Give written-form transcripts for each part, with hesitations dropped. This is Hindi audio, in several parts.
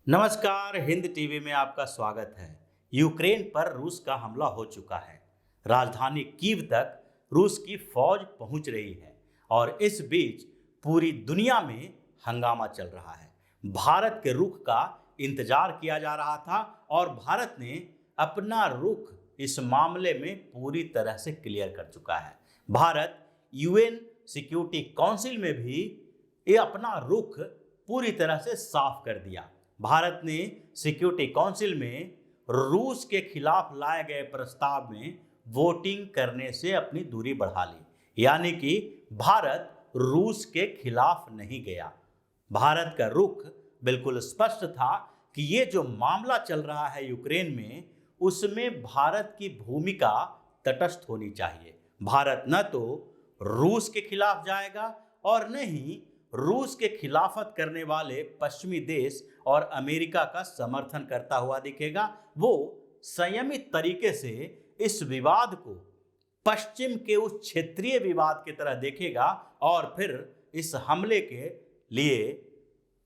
नमस्कार। हिंद टीवी में आपका स्वागत है। यूक्रेन पर रूस का हमला हो चुका है। राजधानी कीव तक रूस की फौज पहुंच रही है और इस बीच पूरी दुनिया में हंगामा चल रहा है। भारत के रुख का इंतजार किया जा रहा था और भारत ने अपना रुख इस मामले में पूरी तरह से क्लियर कर चुका है। भारत यूएन सिक्योरिटी काउंसिल में भी ये अपना रुख पूरी तरह से साफ कर दिया। भारत ने सिक्योरिटी काउंसिल में रूस के खिलाफ लाए गए प्रस्ताव में वोटिंग करने से अपनी दूरी बढ़ा ली, यानी कि भारत रूस के खिलाफ नहीं गया। भारत का रुख बिल्कुल स्पष्ट था कि ये जो मामला चल रहा है यूक्रेन में, उसमें भारत की भूमिका तटस्थ होनी चाहिए। भारत न तो रूस के खिलाफ जाएगा और न ही रूस के खिलाफत करने वाले पश्चिमी देश और अमेरिका का समर्थन करता हुआ दिखेगा। वो संयमित तरीके से इस विवाद को पश्चिम के उस क्षेत्रीय विवाद की तरह देखेगा और फिर इस हमले के लिए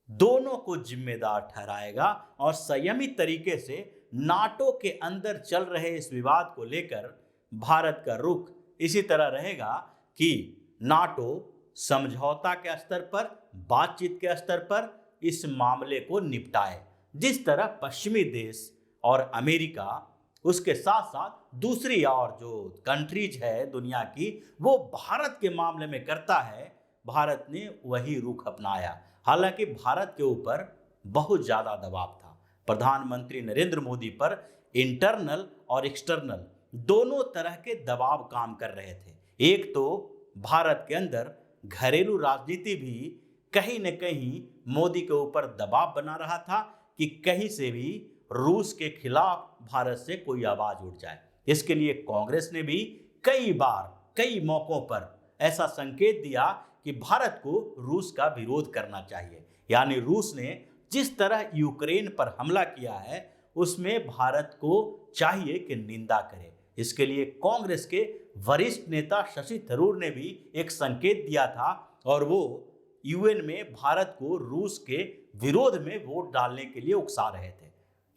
दोनों को जिम्मेदार ठहराएगा और संयमित तरीके से नाटो के अंदर चल रहे इस विवाद को लेकर भारत का रुख इसी तरह रहेगा कि नाटो समझौता के स्तर पर, बातचीत के स्तर पर इस मामले को निपटाए। जिस तरह पश्चिमी देश और अमेरिका, उसके साथ साथ दूसरी और जो कंट्रीज है दुनिया की, वो भारत के मामले में करता है, भारत ने वही रुख अपनाया। हालांकि भारत के ऊपर बहुत ज़्यादा दबाव था। प्रधानमंत्री नरेंद्र मोदी पर इंटरनल और एक्सटर्नल दोनों तरह के दबाव काम कर रहे थे। एक तो भारत के अंदर घरेलू राजनीति भी कहीं न कहीं मोदी के ऊपर दबाव बना रहा था कि कहीं से भी रूस के खिलाफ भारत से कोई आवाज उठ जाए। इसके लिए कांग्रेस ने भी कई बार, कई मौकों पर ऐसा संकेत दिया कि भारत को रूस का विरोध करना चाहिए। यानी रूस ने जिस तरह यूक्रेन पर हमला किया है, उसमें भारत को चाहिए कि निंदा करे। इसके लिए कांग्रेस के वरिष्ठ नेता शशि थरूर ने भी एक संकेत दिया था और वो यूएन में भारत को रूस के विरोध में वोट डालने के लिए उकसा रहे थे।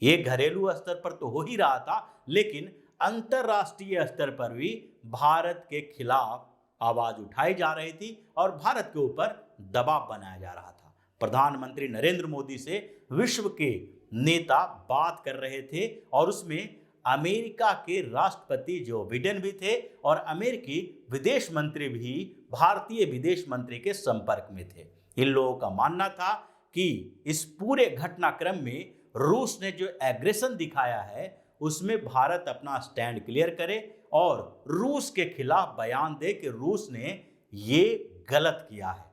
ये घरेलू स्तर पर तो हो ही रहा था, लेकिन अंतर्राष्ट्रीय स्तर पर भी भारत के खिलाफ आवाज उठाई जा रही थी और भारत के ऊपर दबाव बनाया जा रहा था। प्रधानमंत्री नरेंद्र मोदी से विश्व के नेता बात कर रहे थे और उसमें अमेरिका के राष्ट्रपति जो बिडेन भी थे और अमेरिकी विदेश मंत्री भी भारतीय विदेश मंत्री के संपर्क में थे। इन लोगों का मानना था कि इस पूरे घटनाक्रम में रूस ने जो एग्रेशन दिखाया है, उसमें भारत अपना स्टैंड क्लियर करे और रूस के खिलाफ बयान दे कि रूस ने ये गलत किया है।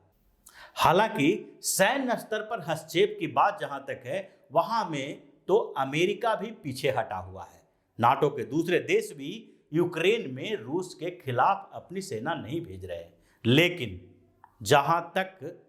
हालांकि सैन्य स्तर पर हस्तक्षेप की बात जहां तक है, वहां में तो अमेरिका भी पीछे हटा हुआ है। नाटो के दूसरे देश भी यूक्रेन में रूस के खिलाफ अपनी सेना नहीं भेज रहे हैं। लेकिन जहां तक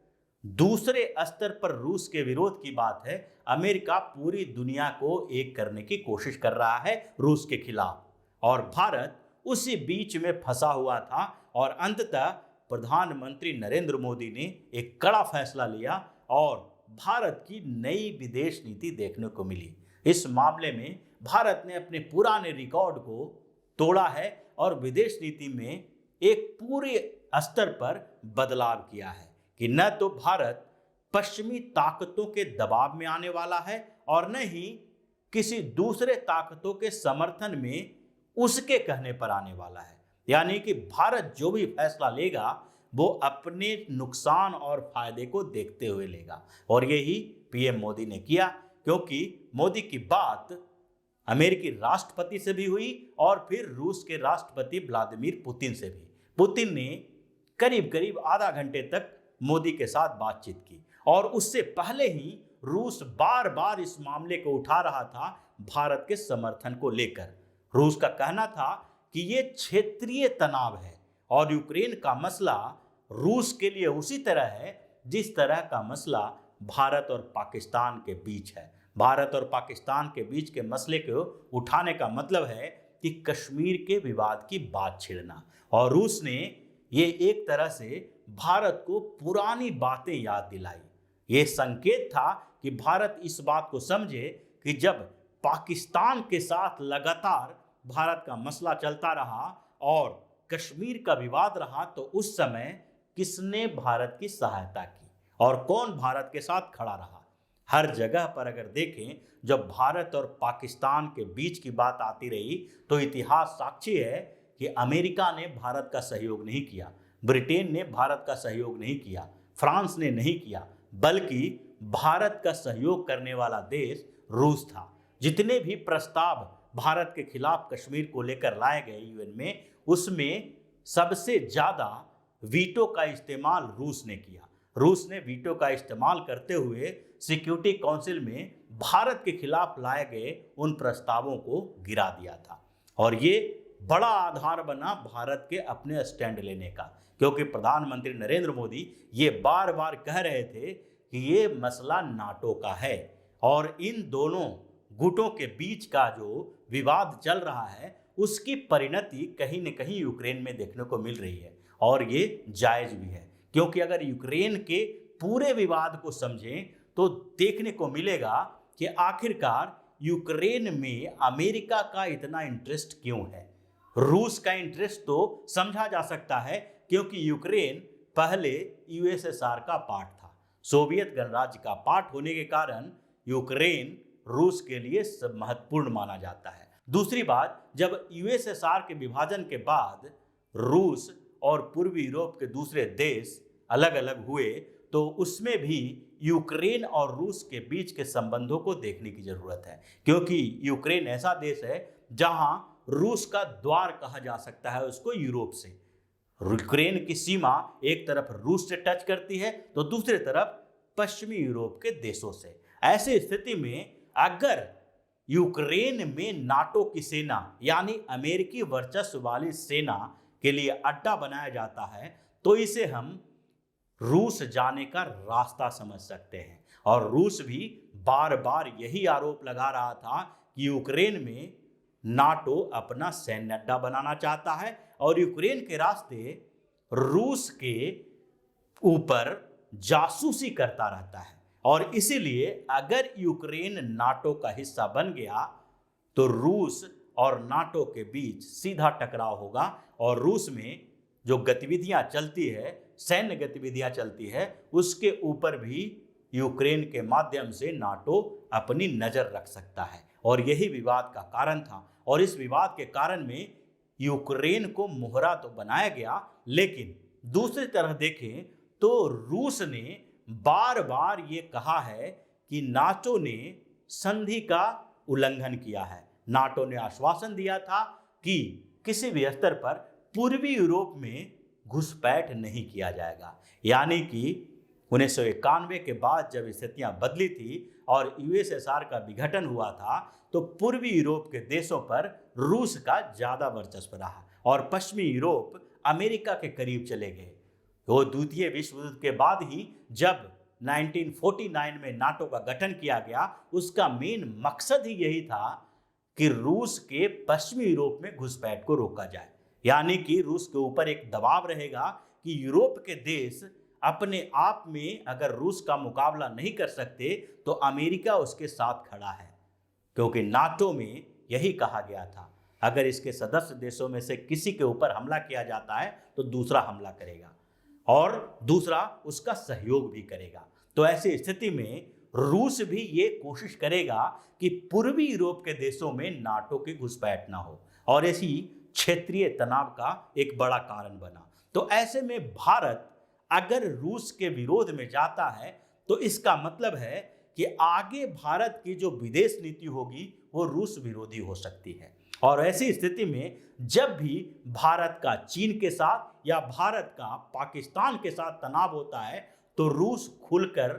दूसरे स्तर पर रूस के विरोध की बात है, अमेरिका पूरी दुनिया को एक करने की कोशिश कर रहा है रूस के खिलाफ और भारत उसी बीच में फंसा हुआ था। और अंततः प्रधानमंत्री नरेंद्र मोदी ने एक कड़ा फैसला लिया और भारत की नई विदेश नीति देखने को मिली। इस मामले में भारत ने अपने पुराने रिकॉर्ड को तोड़ा है और विदेश नीति में एक पूरे स्तर पर बदलाव किया है कि न तो भारत पश्चिमी ताकतों के दबाव में आने वाला है और न ही किसी दूसरे ताकतों के समर्थन में उसके कहने पर आने वाला है। यानी कि भारत जो भी फैसला लेगा वो अपने नुकसान और फायदे को देखते हुए लेगा और यही पीएम मोदी ने किया, क्योंकि मोदी की बात अमेरिकी राष्ट्रपति से भी हुई और फिर रूस के राष्ट्रपति व्लादिमीर पुतिन से भी। पुतिन ने करीब करीब आधा घंटे तक मोदी के साथ बातचीत की और उससे पहले ही रूस बार बार इस मामले को उठा रहा था भारत के समर्थन को लेकर। रूस का कहना था कि ये क्षेत्रीय तनाव है और यूक्रेन का मसला रूस के लिए उसी तरह है जिस तरह का मसला भारत और पाकिस्तान के बीच है। भारत और पाकिस्तान के बीच के मसले को उठाने का मतलब है कि कश्मीर के विवाद की बात छेड़ना, और रूस ने ये एक तरह से भारत को पुरानी बातें याद दिलाई। ये संकेत था कि भारत इस बात को समझे कि जब पाकिस्तान के साथ लगातार भारत का मसला चलता रहा और कश्मीर का विवाद रहा, तो उस समय किसने भारत की सहायता की और कौन भारत के साथ खड़ा रहा। हर जगह पर अगर देखें, जब भारत और पाकिस्तान के बीच की बात आती रही तो इतिहास साक्षी है कि अमेरिका ने भारत का सहयोग नहीं किया, ब्रिटेन ने भारत का सहयोग नहीं किया, फ्रांस ने नहीं किया, बल्कि भारत का सहयोग करने वाला देश रूस था। जितने भी प्रस्ताव भारत के खिलाफ कश्मीर को लेकर लाए गए यूएन में, उसमें सबसे ज्यादा वीटो का इस्तेमाल रूस ने किया। रूस ने वीटो का इस्तेमाल करते हुए सिक्योरिटी काउंसिल में भारत के खिलाफ लाए गए उन प्रस्तावों को गिरा दिया था। और ये बड़ा आधार बना भारत के अपने स्टैंड लेने का, क्योंकि प्रधानमंत्री नरेंद्र मोदी ये बार बार कह रहे थे कि ये मसला नाटो का है और इन दोनों गुटों के बीच का जो विवाद चल रहा है उसकी परिणति कहीं न कहीं यूक्रेन में देखने को मिल रही है। और ये जायज भी है, क्योंकि अगर यूक्रेन के पूरे विवाद को समझें तो देखने को मिलेगा कि आखिरकार यूक्रेन में अमेरिका का इतना इंटरेस्ट क्यों है। रूस का इंटरेस्ट तो समझा जा सकता है, क्योंकि यूक्रेन पहले यूएसएसआर का पार्ट था, सोवियत गणराज्य का पार्ट होने के कारण यूक्रेन रूस के लिए सब महत्वपूर्ण माना जाता है। दूसरी बात, जब यूएसएसआर के विभाजन के बाद रूस और पूर्वी यूरोप के दूसरे देश अलग अलग हुए, तो उसमें भी यूक्रेन और रूस के बीच के संबंधों को देखने की जरूरत है, क्योंकि यूक्रेन ऐसा देश है जहां रूस का द्वार कहा जा सकता है उसको यूरोप से। यूक्रेन की सीमा एक तरफ रूस से टच करती है तो दूसरी तरफ पश्चिमी यूरोप के देशों से। ऐसी स्थिति में अगर यूक्रेन में नाटो की सेना यानी अमेरिकी वर्चस्व वाली सेना के लिए अड्डा बनाया जाता है, तो इसे हम रूस जाने का रास्ता समझ सकते हैं। और रूस भी बार बार यही आरोप लगा रहा था कि यूक्रेन में नाटो अपना सैन्य अड्डा बनाना चाहता है और यूक्रेन के रास्ते रूस के ऊपर जासूसी करता रहता है। और इसीलिए अगर यूक्रेन नाटो का हिस्सा बन गया तो रूस और नाटो के बीच सीधा टकराव होगा और रूस में जो गतिविधियां चलती है, सैन्य गतिविधियां चलती है, उसके ऊपर भी यूक्रेन के माध्यम से नाटो अपनी नजर रख सकता है। और यही विवाद का कारण था और इस विवाद के कारण में यूक्रेन को मोहरा तो बनाया गया, लेकिन दूसरी तरफ देखें तो रूस ने बार बार ये कहा है कि नाटो ने संधि का उल्लंघन किया है। नाटो ने आश्वासन दिया था कि किसी भी स्तर पर पूर्वी यूरोप में घुसपैठ नहीं किया जाएगा, यानी कि 1991 के बाद जब स्थितियां बदली थी और यूएसएसआर का विघटन हुआ था, तो पूर्वी यूरोप के देशों पर रूस का ज्यादा वर्चस्व रहा और पश्चिमी यूरोप अमेरिका के करीब चले गए। वो द्वितीय विश्व युद्ध के बाद ही जब 1949 में नाटो का गठन किया गया, उसका मेन मकसद ही यही था कि रूस के पश्चिमी यूरोप में घुसपैठ को रोका जाए, यानी कि रूस के ऊपर एक दबाव रहेगा कि यूरोप के देश अपने आप में अगर रूस का मुकाबला नहीं कर सकते तो अमेरिका उसके साथ खड़ा है, क्योंकि नाटो में यही कहा गया था अगर इसके सदस्य देशों में से किसी के ऊपर हमला किया जाता है तो दूसरा हमला करेगा और दूसरा उसका सहयोग भी करेगा। तो ऐसी स्थिति में रूस भी ये कोशिश करेगा कि पूर्वी यूरोप के देशों में नाटो की घुसपैठ ना हो और ऐसी क्षेत्रीय तनाव का एक बड़ा कारण बना। तो ऐसे में भारत अगर रूस के विरोध में जाता है तो इसका मतलब है कि आगे भारत की जो विदेश नीति होगी वो रूस विरोधी हो सकती है। और ऐसी स्थिति में जब भी भारत का चीन के साथ या भारत का पाकिस्तान के साथ तनाव होता है तो रूस खुलकर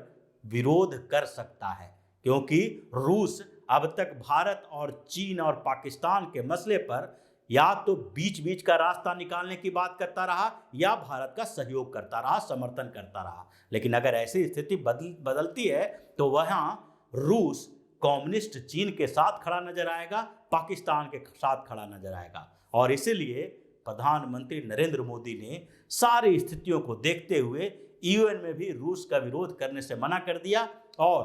विरोध कर सकता है, क्योंकि रूस अब तक भारत और चीन और पाकिस्तान के मसले पर या तो बीच बीच का रास्ता निकालने की बात करता रहा या भारत का सहयोग करता रहा, समर्थन करता रहा। लेकिन अगर ऐसी स्थिति बदलती है तो वहां रूस कम्युनिस्ट चीन के साथ खड़ा नजर आएगा, पाकिस्तान के साथ खड़ा नजर आएगा। और इसीलिए प्रधानमंत्री नरेंद्र मोदी ने सारी स्थितियों को देखते हुए यूएन में भी रूस का विरोध करने से मना कर दिया और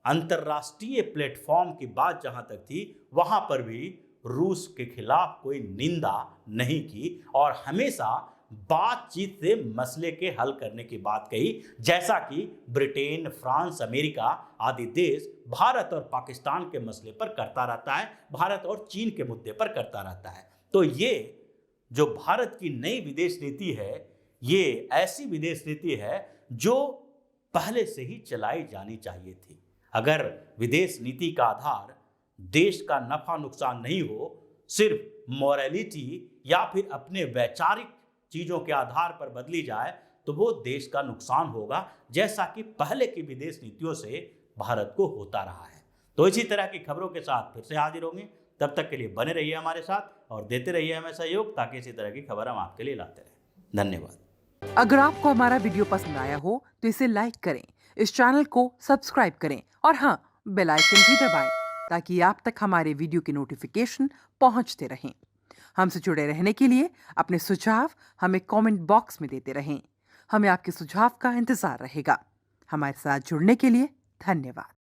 अंतर्राष्ट्रीय प्लेटफॉर्म की बात जहां तक थी, वहां पर भी रूस के खिलाफ कोई निंदा नहीं की और हमेशा बातचीत से मसले के हल करने की बात कही, जैसा कि ब्रिटेन, फ्रांस, अमेरिका आदि देश भारत और पाकिस्तान के मसले पर करता रहता है, भारत और चीन के मुद्दे पर करता रहता है। तो ये जो भारत की नई विदेश नीति है, ये ऐसी विदेश नीति है जो पहले से ही चलाई जानी चाहिए थी। अगर विदेश नीति का आधार देश का नफा नुकसान नहीं हो, सिर्फ मॉरलिटी या फिर अपने वैचारिक चीजों के आधार पर बदली जाए, तो वो देश का नुकसान होगा, जैसा कि पहले की विदेश नीतियों से भारत को होता रहा है। तो इसी तरह की खबरों के साथ फिर से हाजिर होंगे। तब तक के लिए बने रहिए हमारे साथ और देते रहिए हमें सहयोग, ताकि इसी तरह की खबर हम आपके लिए लाते रहें। धन्यवाद। अगर आपको हमारा वीडियो पसंद आया हो तो इसे लाइक करें, इस चैनल को सब्सक्राइब करें और हाँ, बेल आइकन भी दबाएं ताकि आप तक हमारे वीडियो की नोटिफिकेशन पहुंचते रहें। हमसे जुड़े रहने के लिए अपने सुझाव हमें कमेंट बॉक्स में देते रहें। हमें आपके सुझाव का इंतजार रहेगा। हमारे साथ जुड़ने के लिए धन्यवाद।